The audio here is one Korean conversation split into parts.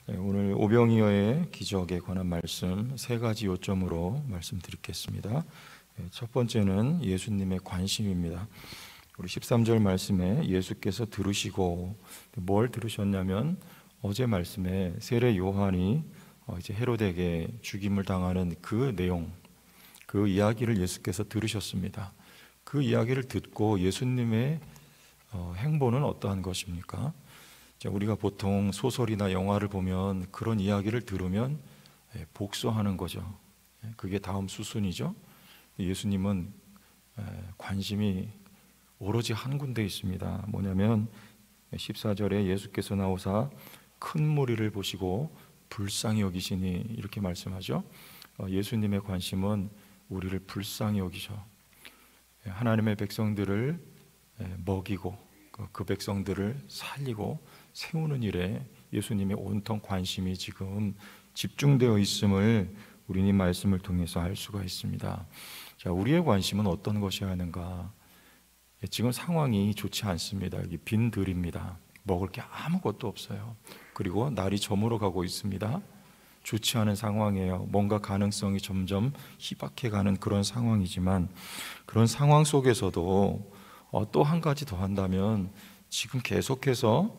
오늘 오병이어의 기적에 관한 말씀 세 가지 요점으로 말씀드리겠습니다. 첫 번째는 예수님의 관심입니다. 우리 13절 말씀에 예수께서 들으시고 뭘 들으셨냐면 어제 말씀에 세례 요한이 이제 헤로데에게 죽임을 당하는 그 내용, 그 이야기를 예수께서 들으셨습니다. 그 이야기를 듣고 예수님의 행보는 어떠한 것입니까? 우리가 보통 소설이나 영화를 보면 그런 이야기를 들으면 복수하는 거죠. 그게 다음 수순이죠. 예수님은 관심이 오로지 한 군데 있습니다. 뭐냐면 14절에 예수께서 나오사 큰 무리를 보시고 불쌍히 여기시니 이렇게 말씀하죠. 예수님의 관심은 우리를 불쌍히 여기셔. 하나님의 백성들을 먹이고 그 백성들을 살리고 세우는 일에 예수님의 온통 관심이 지금 집중되어 있음을 우리는 이 말씀을 통해서 알 수가 있습니다. 자, 우리의 관심은 어떤 것이어야 하는가? 지금 상황이 좋지 않습니다. 여기 빈들입니다. 먹을 게 아무것도 없어요. 그리고 날이 저물어 가고 있습니다. 좋지 않은 상황이에요. 뭔가 가능성이 점점 희박해가는 그런 상황이지만 그런 상황 속에서도 또 한 가지 더 한다면 지금 계속해서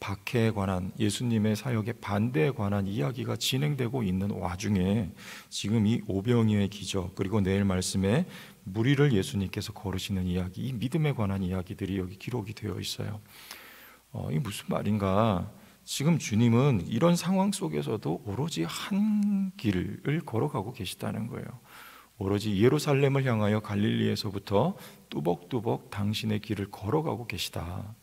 박해에 관한 예수님의 사역의 반대에 관한 이야기가 진행되고 있는 와중에 지금 이 오병이어의 기적 그리고 내일 말씀에 무리를 예수님께서 걸으시는 이야기, 이 믿음에 관한 이야기들이 여기 기록이 되어 있어요. 이게 무슨 말인가? 지금 주님은 이런 상황 속에서도 오로지 한 길을 걸어가고 계시다는 거예요. 오로지 예루살렘을 향하여 갈릴리에서부터 뚜벅뚜벅 당신의 길을 걸어가고 계시다.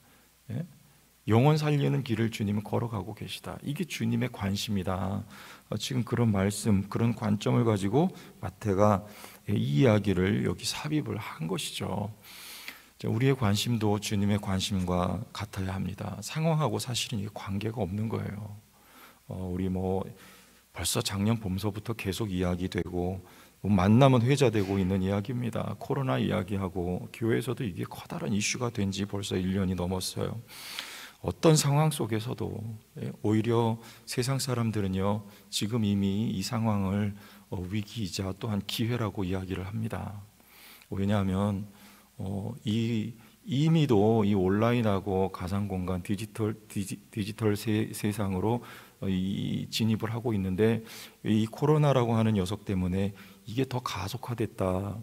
영혼 살리는 길을 주님은 걸어가고 계시다. 이게 주님의 관심이다. 지금 그런 말씀, 그런 관점을 가지고 마태가 이 이야기를 여기 삽입을 한 것이죠. 우리의 관심도 주님의 관심과 같아야 합니다. 상황하고 사실은 이게 관계가 없는 거예요. 우리 벌써 작년 봄서부터 계속 이야기되고 만나면 회자되고 있는 이야기입니다. 코로나 이야기하고 교회에서도 이게 커다란 이슈가 된 지 벌써 1년이 넘었어요. 어떤 상황 속에서도 오히려 세상 사람들은요 지금 이미 이 상황을 위기이자 또한 기회라고 이야기를 합니다. 왜냐하면 이미도 이 온라인하고 가상공간 디지털 세상으로 진입을 하고 있는데 이 코로나라고 하는 녀석 때문에 이게 더 가속화됐다.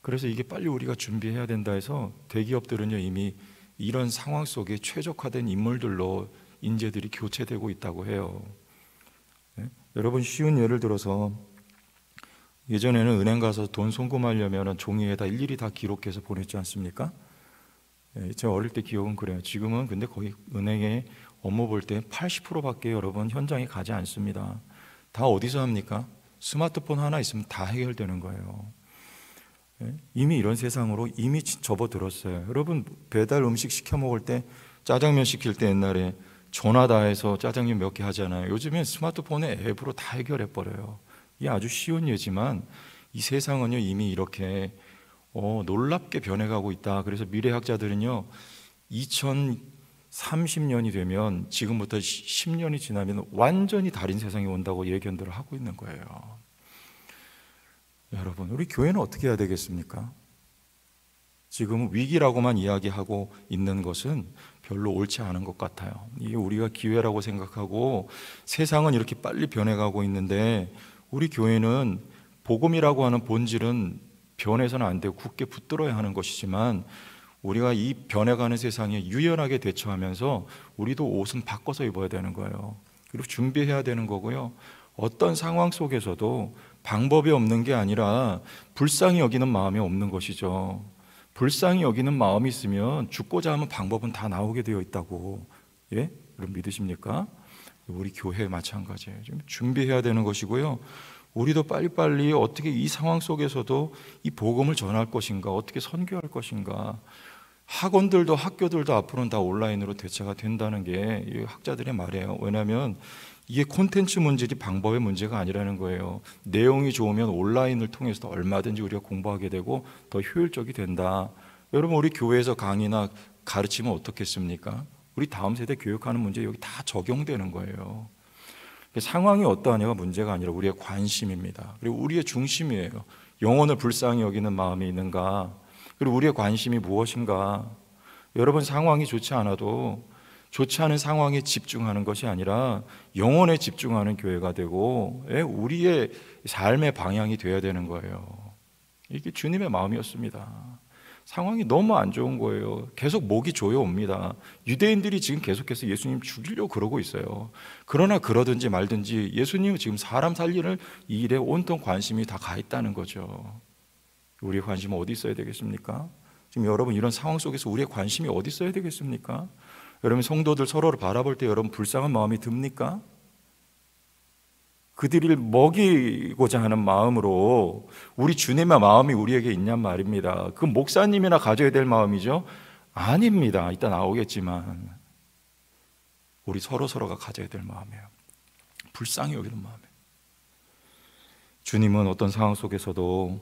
그래서 이게 빨리 우리가 준비해야 된다 해서 대기업들은요 이미 이런 상황 속에 최적화된 인물들로 인재들이 교체되고 있다고 해요. 여러분 쉬운 예를 들어서 예전에는 은행 가서 돈 송금하려면 종이에다 일일이 다 기록해서 보냈지 않습니까? 제가 어릴 때 기억은 그래요. 지금은 근데 거의 은행에 업무 볼 때 80%밖에 여러분 현장에 가지 않습니다. 다 어디서 합니까? 스마트폰 하나 있으면 다 해결되는 거예요. 이미 이런 세상으로 이미 접어들었어요. 여러분 배달 음식 시켜 먹을 때 짜장면 시킬 때 옛날에 전화 다 해서 짜장면 몇 개 하잖아요. 요즘엔 스마트폰에 앱으로 다 해결해 버려요. 이게 아주 쉬운 예지만 이 세상은요 이미 이렇게 놀랍게 변해가고 있다. 그래서 미래학자들은요 2030년이 되면 지금부터 10년이 지나면 완전히 다른 세상이 온다고 예견들을 하고 있는 거예요. 여러분 우리 교회는 어떻게 해야 되겠습니까? 지금 위기라고만 이야기하고 있는 것은 별로 옳지 않은 것 같아요. 이게 우리가 기회라고 생각하고 세상은 이렇게 빨리 변해가고 있는데 우리 교회는 복음이라고 하는 본질은 변해서는 안 되고 굳게 붙들어야 하는 것이지만 우리가 이 변해가는 세상에 유연하게 대처하면서 우리도 옷은 바꿔서 입어야 되는 거예요. 그리고 준비해야 되는 거고요. 어떤 상황 속에서도 방법이 없는 게 아니라 불쌍히 여기는 마음이 없는 것이죠. 불쌍히 여기는 마음이 있으면 죽고자 하면 방법은 다 나오게 되어 있다고. 여러분 믿으십니까? 우리 교회 마찬가지예요. 좀 준비해야 되는 것이고요. 우리도 빨리빨리 어떻게 이 상황 속에서도 이 복음을 전할 것인가, 어떻게 선교할 것인가. 학원들도 학교들도 앞으로는 다 온라인으로 대체가 된다는 게 학자들의 말이에요. 왜냐하면 이게 콘텐츠 문제지 방법의 문제가 아니라는 거예요. 내용이 좋으면 온라인을 통해서도 얼마든지 우리가 공부하게 되고 더 효율적이 된다. 여러분 우리 교회에서 강의나 가르치면 어떻겠습니까? 우리 다음 세대 교육하는 문제 여기 다 적용되는 거예요. 상황이 어떠하냐가 문제가 아니라 우리의 관심입니다. 그리고 우리의 중심이에요. 영혼을 불쌍히 여기는 마음이 있는가? 그리고 우리의 관심이 무엇인가? 여러분, 상황이 좋지 않아도 좋지 않은 상황에 집중하는 것이 아니라 영혼에 집중하는 교회가 되고 우리의 삶의 방향이 되어야 되는 거예요. 이게 주님의 마음이었습니다. 상황이 너무 안 좋은 거예요. 계속 목이 조여옵니다. 유대인들이 지금 계속해서 예수님 죽이려고 그러고 있어요. 그러나 그러든지 말든지 예수님은 지금 사람 살리는 이 일에 온통 관심이 다 가 있다는 거죠. 우리의 관심은 어디 있어야 되겠습니까? 지금 여러분, 이런 상황 속에서 우리의 관심이 어디 있어야 되겠습니까? 여러분, 성도들 서로를 바라볼 때 여러분 불쌍한 마음이 듭니까? 그들을 먹이고자 하는 마음으로 우리 주님의 마음이 우리에게 있냔 말입니다. 그 목사님이나 가져야 될 마음이죠? 아닙니다. 이따 나오겠지만 우리 서로가 가져야 될 마음이에요. 불쌍히 여기는 마음이에요. 주님은 어떤 상황 속에서도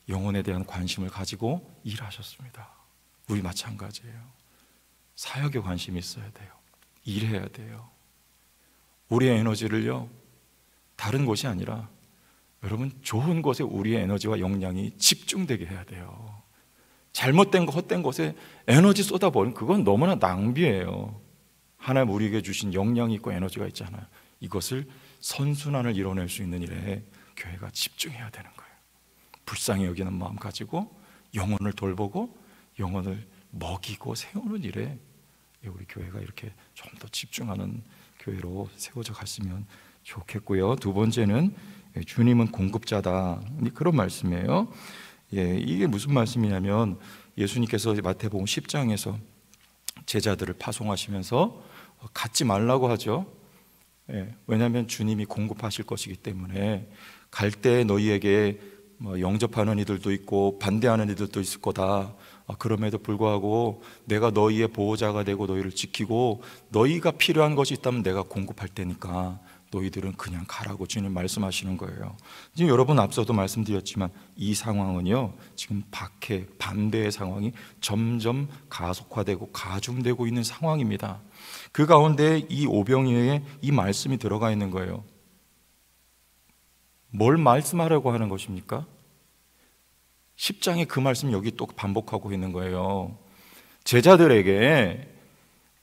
영혼에 대한 관심을 가지고 일하셨습니다. 우리 마찬가지예요. 사역에 관심이 있어야 돼요. 일해야 돼요. 우리의 에너지를요, 다른 것이 아니라 여러분, 좋은 것에 우리의 에너지와 역량이 집중되게 해야 돼요. 잘못된 것, 헛된 것에 에너지 쏟아버리면 그건 너무나 낭비예요. 하나님 우리에게 주신 역량이 있고 에너지가 있잖아요. 이것을 선순환을 이뤄낼 수 있는 일에 교회가 집중해야 되는 거예요. 불쌍히 여기는 마음 가지고 영혼을 돌보고 영혼을 먹이고 세우는 일에 우리 교회가 이렇게 좀 더 집중하는 교회로 세워져 갔으면 좋겠고요. 두 번째는 주님은 공급자다, 그런 말씀이에요. 이게 무슨 말씀이냐면 예수님께서 마태복음 10장에서 제자들을 파송하시면서 갖지 말라고 하죠. 왜냐하면 주님이 공급하실 것이기 때문에 갈 때 너희에게 영접하는 이들도 있고 반대하는 이들도 있을 거다. 그럼에도 불구하고 내가 너희의 보호자가 되고 너희를 지키고 너희가 필요한 것이 있다면 내가 공급할 테니까 너희들은 그냥 가라고 주님 말씀하시는 거예요. 지금 여러분 앞서도 말씀드렸지만 이 상황은요, 지금 반대의 상황이 점점 가속화되고 가중되고 있는 상황입니다. 그 가운데 이 오병이어의 이 말씀이 들어가 있는 거예요. 뭘 말씀하려고 하는 것입니까? 10장에 그 말씀 여기 또 반복하고 있는 거예요. 제자들에게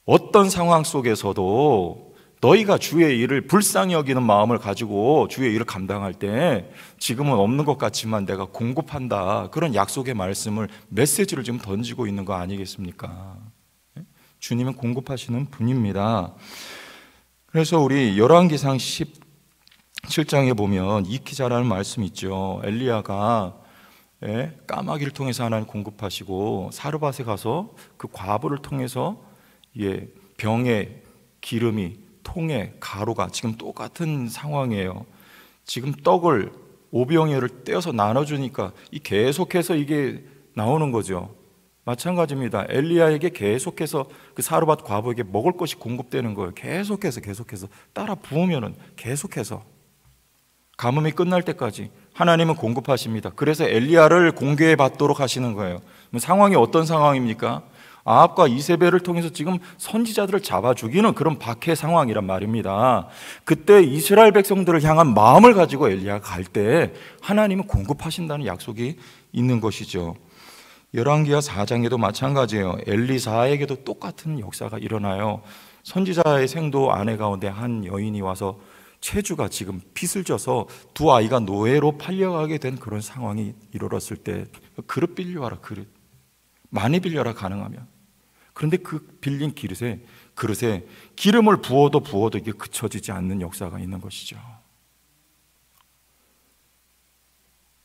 어떤 상황 속에서도 너희가 주의 일을 불쌍히 여기는 마음을 가지고 주의 일을 감당할 때 지금은 없는 것 같지만 내가 공급한다, 그런 약속의 말씀을, 메시지를 지금 던지고 있는 거 아니겠습니까? 주님은 공급하시는 분입니다. 그래서 우리 열왕기상 17장에 보면 이키자라는 말씀이 있죠. 엘리야가 까마귀를 통해서 하나님 공급하시고 사르밧에 가서 그 과부를 통해서 병에 기름이, 통에 가루가, 지금 똑같은 상황이에요. 지금 떡을 오병이어를 떼어서 나눠주니까 계속해서 이게 나오는 거죠. 마찬가지입니다. 엘리야에게 계속해서 그 사르밧 과부에게 먹을 것이 공급되는 거예요. 계속해서 따라 부으면은 계속해서 가뭄이 끝날 때까지 하나님은 공급하십니다. 그래서 엘리야를 공개해 받도록 하시는 거예요. 상황이 어떤 상황입니까? 아합과 이세벨을 통해서 지금 선지자들을 잡아 죽이는 그런 박해 상황이란 말입니다. 그때 이스라엘 백성들을 향한 마음을 가지고 엘리야가 갈 때 하나님은 공급하신다는 약속이 있는 것이죠. 열왕기하 4장에도 마찬가지예요. 엘리사에게도 똑같은 역사가 일어나요. 선지자의 생도 아내 가운데 한 여인이 와서 체주가 지금 핏을 져서 두 아이가 노예로 팔려가게 된 그런 상황이 이르렀을 때 그릇 빌려와라, 그릇 많이 빌려라 가능하면. 그런데 그 빌린 그릇에 기름을 부어도 이게 그쳐지지 않는 역사가 있는 것이죠.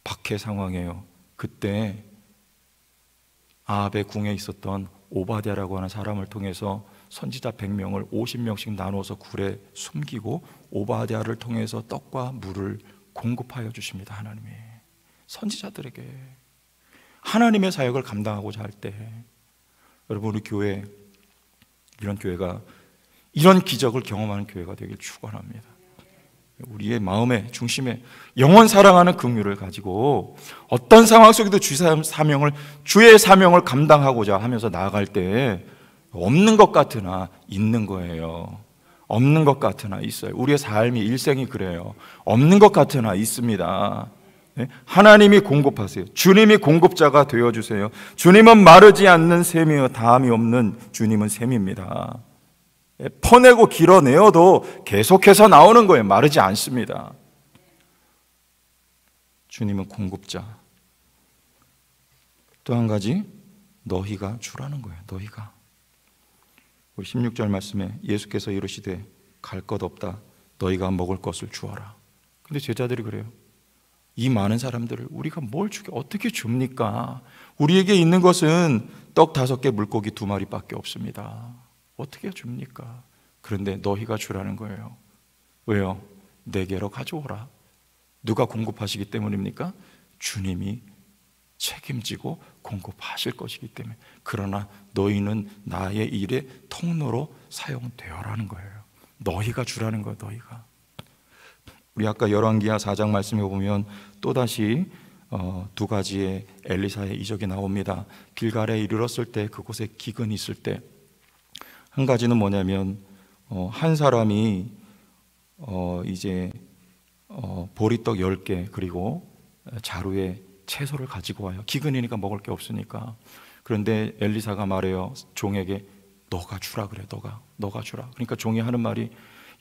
박해 상황이에요. 그때 아합의 궁에 있었던 오바댜라고 하는 사람을 통해서 선지자 100명을 50명씩 나눠서 굴에 숨기고 오바댜를 통해서 떡과 물을 공급하여 주십니다. 하나님이 선지자들에게 하나님의 사역을 감당하고자 할 때, 여러분 우리 교회, 이런 교회가 이런 기적을 경험하는 교회가 되길 축원합니다. 우리의 마음의 중심에 영원 사랑하는 긍휼을 가지고 어떤 상황 속에도 주의 사명을 감당하고자 하면서 나아갈 때 없는 것 같으나 있는 거예요. 없는 것 같으나 있어요. 우리의 삶이 일생이 그래요. 없는 것 같으나 있습니다. 하나님이 공급하세요. 주님이 공급자가 되어주세요. 주님은 마르지 않는 샘이요 다함이 없는 주님은 샘입니다. 퍼내고 길어내어도 계속해서 나오는 거예요. 마르지 않습니다. 주님은 공급자. 또 한 가지, 너희가 주라는 거예요. 너희가. 우리 16절 말씀에 예수께서 이르시되 갈 것 없다. 너희가 먹을 것을 주어라. 근데 제자들이 그래요. 이 많은 사람들을 우리가 뭘 주게 어떻게 줍니까? 우리에게 있는 것은 떡 5개, 물고기 2마리밖에 없습니다. 어떻게 줍니까? 그런데 너희가 주라는 거예요. 왜요? 내게로 가져오라. 누가 공급하시기 때문입니까? 주님이 책임지고 공급하실 것이기 때문에. 그러나 너희는 나의 일의 통로로 사용되어라는 거예요. 너희가 주라는 거예요. 너희가. 우리 아까 열왕기하 4장 말씀에 보면 또다시 2가지의 엘리사의 이적이 나옵니다. 길갈에 이르렀을 때, 그곳에 기근이 있을 때, 한 가지는 뭐냐면 한 사람이 이제 보리떡 10개 그리고 자루에 채소를 가지고 와요. 기근이니까 먹을 게 없으니까. 그런데 엘리사가 말해요. 종에게 너가 주라 그래. 너가 주라. 그러니까 종이 하는 말이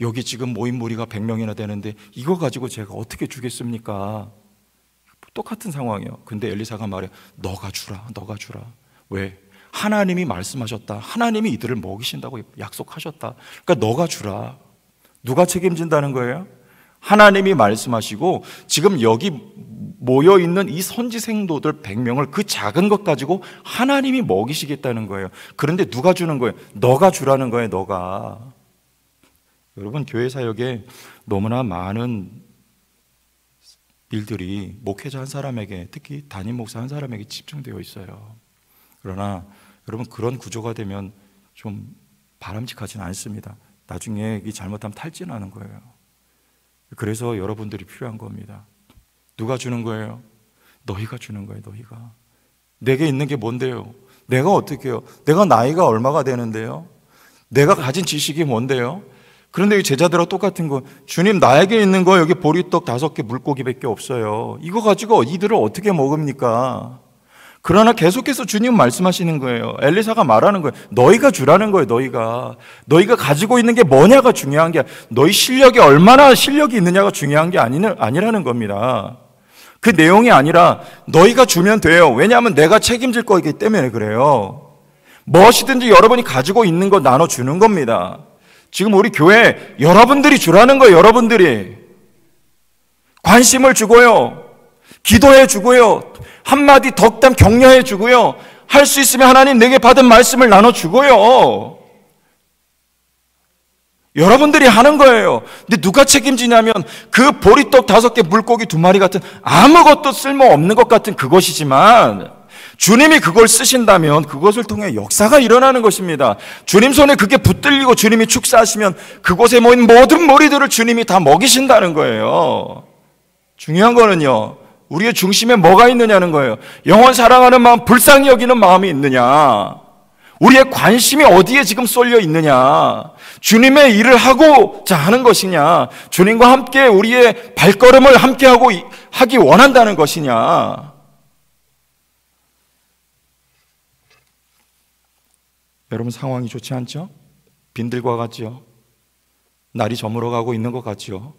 여기 지금 모인 무리가 100명이나 되는데 이거 가지고 제가 어떻게 주겠습니까? 똑같은 상황이에요. 근데 엘리사가 말해 너가 주라. 왜? 하나님이 말씀하셨다. 하나님이 이들을 먹이신다고 약속하셨다. 그러니까 너가 주라. 누가 책임진다는 거예요? 하나님이 말씀하시고 지금 여기 모여있는 이 선지생도들 100명을 그 작은 것 가지고 하나님이 먹이시겠다는 거예요. 그런데 누가 주는 거예요? 너가 주라는 거예요. 너가. 여러분, 교회 사역에 너무나 많은 일들이 목회자 한 사람에게, 특히 담임 목사 한 사람에게 집중되어 있어요. 그러나 여러분, 그런 구조가 되면 좀 바람직하지는 않습니다. 나중에 이 잘못하면 탈진하는 거예요. 그래서 여러분들이 필요한 겁니다. 누가 주는 거예요? 너희가 주는 거예요. 너희가. 내게 있는 게 뭔데요? 내가 어떻게 해요? 내가 나이가 얼마가 되는데요? 내가 가진 지식이 뭔데요? 그런데 이 제자들하고 똑같은 거, 주님 나에게 있는 거 여기 보리떡 5개 물고기밖에 없어요. 이거 가지고 이들을 어떻게 먹습니까? 그러나 계속해서 주님 말씀하시는 거예요. 엘리사가 말하는 거예요. 너희가 주라는 거예요. 너희가 가지고 있는 게 뭐냐가 중요한 게, 너희 실력이 얼마나 실력이 있느냐가 중요한 게 아니라는 겁니다. 그 내용이 아니라 너희가 주면 돼요. 왜냐하면 내가 책임질 거기 때문에 그래요. 무엇이든지 여러분이 가지고 있는 거 나눠주는 겁니다. 지금 우리 교회 여러분들이 주라는 거예요. 여러분들이 관심을 주고요, 기도해 주고요, 한마디 덕담 격려해 주고요, 할 수 있으면 하나님 내게 받은 말씀을 나눠주고요. 여러분들이 하는 거예요. 근데 누가 책임지냐면 그 보리떡 5개 물고기 2마리 같은 아무것도 쓸모없는 것 같은 그것이지만 주님이 그걸 쓰신다면 그것을 통해 역사가 일어나는 것입니다. 주님 손에 그게 붙들리고 주님이 축사하시면 그곳에 모인 모든 무리들을 주님이 다 먹이신다는 거예요. 중요한 거는요, 우리의 중심에 뭐가 있느냐는 거예요. 영원 사랑하는 마음, 불쌍히 여기는 마음이 있느냐, 우리의 관심이 어디에 지금 쏠려 있느냐, 주님의 일을 하고자 하는 것이냐, 주님과 함께 우리의 발걸음을 함께 하기 원한다는 것이냐. 여러분, 상황이 좋지 않죠? 빈들과 같죠? 날이 저물어가고 있는 것 같죠?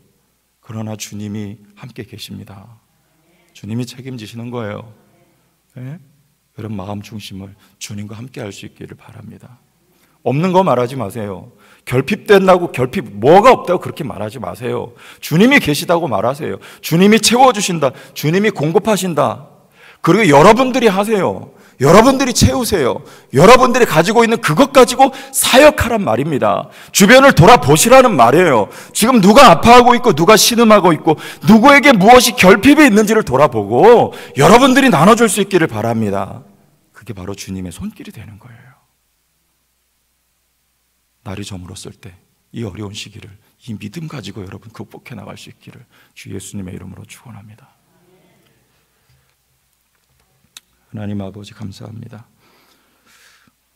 그러나 주님이 함께 계십니다. 주님이 책임지시는 거예요. 네? 여러분, 마음 중심을 주님과 함께 할 수 있기를 바랍니다. 없는 거 말하지 마세요. 결핍된다고, 뭐가 없다고 그렇게 말하지 마세요. 주님이 계시다고 말하세요. 주님이 채워주신다, 주님이 공급하신다. 그리고 여러분들이 하세요. 여러분들이 채우세요. 여러분들이 가지고 있는 그것 가지고 사역하란 말입니다. 주변을 돌아보시라는 말이에요. 지금 누가 아파하고 있고 누가 신음하고 있고 누구에게 무엇이 결핍이 있는지를 돌아보고 여러분들이 나눠줄 수 있기를 바랍니다. 그게 바로 주님의 손길이 되는 거예요. 날이 저물었을 때 이 어려운 시기를 이 믿음 가지고 여러분 극복해 나갈 수 있기를 주 예수님의 이름으로 축원합니다. 하나님 아버지, 감사합니다.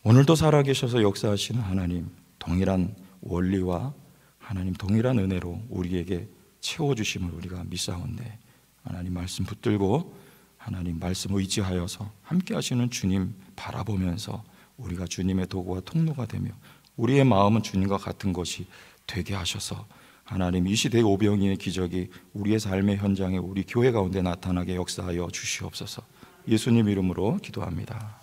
오늘도 살아계셔서 역사하시는 하나님, 동일한 원리와 하나님 동일한 은혜로 우리에게 채워주심을 우리가 믿사온데, 하나님 말씀 붙들고 하나님 말씀 의지하여서 함께 하시는 주님 바라보면서 우리가 주님의 도구와 통로가 되며 우리의 마음은 주님과 같은 것이 되게 하셔서 하나님 이 시대의 오병이의 기적이 우리의 삶의 현장에 우리 교회 가운데 나타나게 역사하여 주시옵소서. 예수님 이름으로 기도합니다.